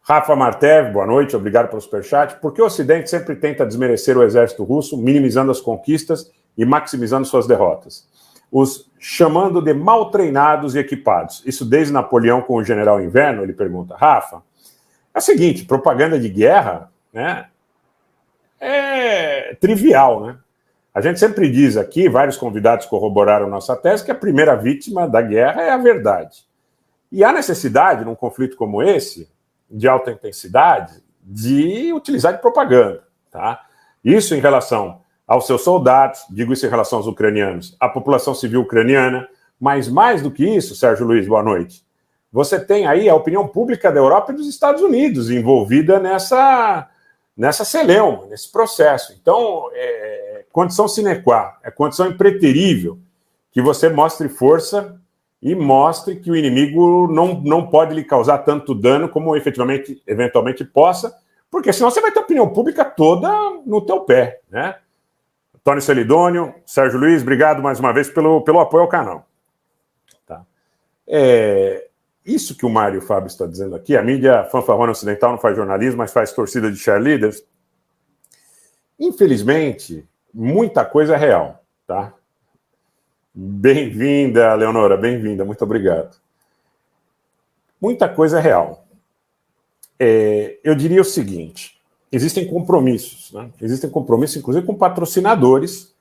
Rafa Martev, boa noite, obrigado pelo superchat. Por que o Ocidente sempre tenta desmerecer o exército russo, minimizando as conquistas e maximizando suas derrotas? Os chamando de mal treinados e equipados. Isso desde Napoleão com o general Inverno, ele pergunta. Rafa, é o seguinte, propaganda de guerra, né, é trivial, né? A gente sempre diz aqui, vários convidados corroboraram nossa tese, que a primeira vítima da guerra é a verdade. E há necessidade, num conflito como esse, de alta intensidade, de utilizar de propaganda, tá? Isso em relação aos seus soldados, digo isso em relação aos ucranianos, à população civil ucraniana, mas mais do que isso, Sérgio Luiz, boa noite, você tem aí a opinião pública da Europa e dos Estados Unidos envolvida nessa celeuma, nesse processo. Então, condição sine qua, é condição impreterível que você mostre força e mostre que o inimigo não pode lhe causar tanto dano como efetivamente, eventualmente possa, porque senão você vai ter a opinião pública toda no teu pé, né? Tony Celidônio, Sérgio Luiz, obrigado mais uma vez pelo apoio ao canal. Tá? Isso que o Mário Fábio está dizendo aqui, a mídia fanfarrona ocidental não faz jornalismo, mas faz torcida de cheerleaders. Infelizmente, muita coisa é real, tá? Bem-vinda, Leonora, bem-vinda, muito obrigado. Muita coisa é real. Eu diria o seguinte, existem compromissos, né? Existem compromissos, inclusive, com patrocinadores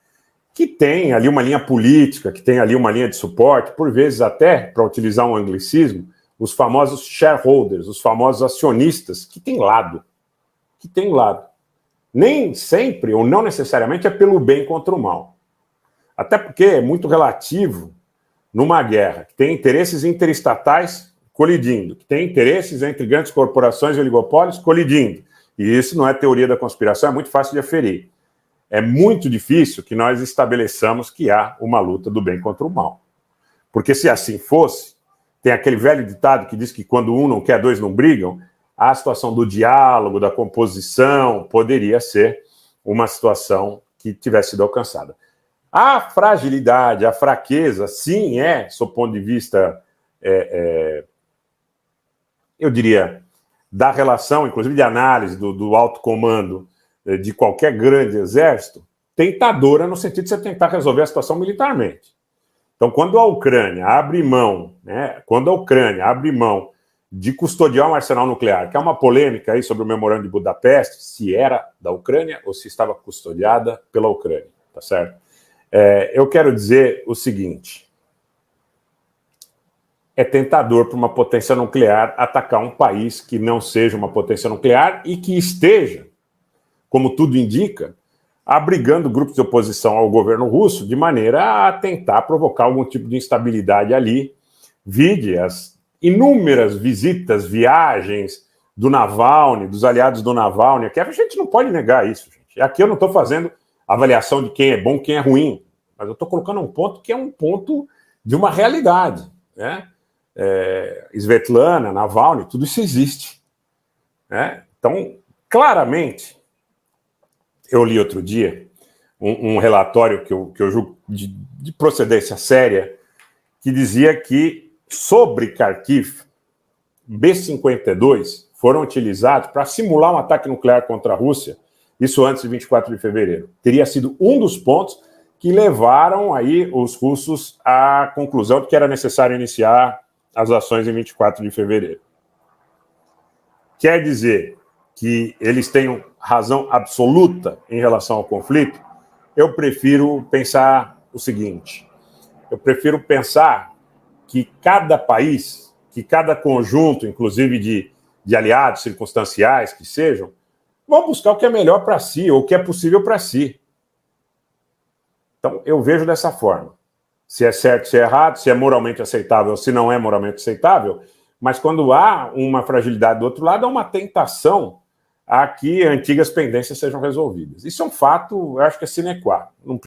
que têm ali uma linha política, que têm ali uma linha de suporte, por vezes até, para utilizar um anglicismo, os famosos shareholders, os famosos acionistas, que têm lado. Que têm lado. Nem sempre, ou não necessariamente, é pelo bem contra o mal. Até porque é muito relativo numa guerra que tem interesses interestatais colidindo, que tem interesses entre grandes corporações e oligopólios colidindo. E isso não é teoria da conspiração, é muito fácil de aferir. É muito difícil que nós estabeleçamos que há uma luta do bem contra o mal. Porque se assim fosse, tem aquele velho ditado que diz que quando um não quer, dois não brigam, a situação do diálogo, da composição, poderia ser uma situação que tivesse sido alcançada. A fragilidade, a fraqueza, sim, sob o ponto de vista, eu diria, da relação, inclusive de análise do alto comando de qualquer grande exército, tentadora no sentido de você tentar resolver a situação militarmente. Então, quando a Ucrânia abre mão, de custodiar um arsenal nuclear, que é uma polêmica aí sobre o memorando de Budapeste, se era da Ucrânia ou se estava custodiada pela Ucrânia, tá certo? Eu quero dizer o seguinte, é tentador para uma potência nuclear atacar um país que não seja uma potência nuclear e que esteja, como tudo indica, abrigando grupos de oposição ao governo russo de maneira a tentar provocar algum tipo de instabilidade ali, vide as inúmeras visitas, viagens do Navalny, dos aliados do Navalny, que a gente não pode negar isso, gente. Aqui eu não estou fazendo avaliação de quem é bom, quem é ruim, mas eu estou colocando um ponto que é um ponto de uma realidade, né? Svetlana, Navalny, tudo isso existe, né? Então, claramente, eu li outro dia um relatório que eu julgo de procedência séria, que dizia que sobre Kharkiv, B-52 foram utilizados para simular um ataque nuclear contra a Rússia, isso antes de 24 de fevereiro. Teria sido um dos pontos que levaram aí os russos à conclusão de que era necessário iniciar as ações em 24 de fevereiro. Quer dizer que eles tenham razão absoluta em relação ao conflito? Eu prefiro pensar o seguinte, eu prefiro pensar que cada país, que cada conjunto, inclusive de aliados circunstanciais que sejam, vão buscar o que é melhor para si, ou o que é possível para si. Então, eu vejo dessa forma. Se é certo, se é errado, se é moralmente aceitável, se não é moralmente aceitável, mas quando há uma fragilidade do outro lado, há uma tentação a que antigas pendências sejam resolvidas. Isso é um fato, eu acho que é sine qua. Não